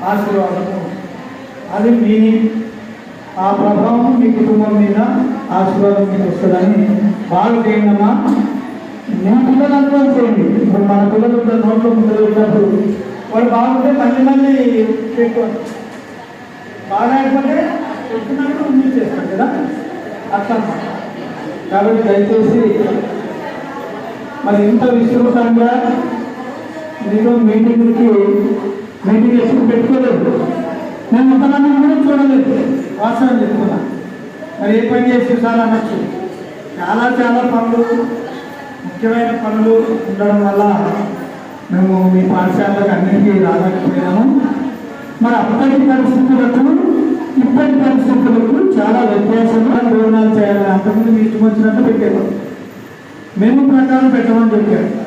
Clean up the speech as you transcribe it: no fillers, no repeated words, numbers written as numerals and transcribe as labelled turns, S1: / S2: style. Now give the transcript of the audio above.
S1: ఆశీర్వాదము. అది మీ ఆ ప్రభావం మీ కుటుంబం మీద ఆశీర్వాదం మీకు వస్తుందని బాగా చేయండమ్మా. మీ పిల్లలందరూ చేయండి. ఇప్పుడు మన పిల్లలు నోట్లో ముద్దలు ఉన్నప్పుడు వాడు బాగుంటే మళ్ళీ మళ్ళీ పెట్టుకోండి. బాగా అయిపోతే వచ్చినప్పుడు ముందు చేస్తాడు కదా అట్లా. కాబట్టి దయచేసి మరి ఇంత విస్తృతంగా నేను మీటింగ్ ఎప్పుడు పెట్టుకోలేదు. నేను ఇంతమంది కూడా చూడలేదు. వాస్తవం చెప్తున్నా. మరి ఏ పని చేసి సార్ అనొచ్చు. చాలా పనులు, ముఖ్యమైన పనులు ఉండడం వల్ల మేము మీ పాఠశాలకు అన్నింటికీ రాలేకపోయినాము. మరి అప్పటి పరిస్థితులకు ఇప్పటి పరిస్థితులకు చాలా వ్యత్యాసంగా భోజనాలు చేయాలని అంతకుముందు మీ ఇష్టం వచ్చినట్టు పెట్టేవారు. మెను ప్రకారం పెట్టమని చెప్పారు.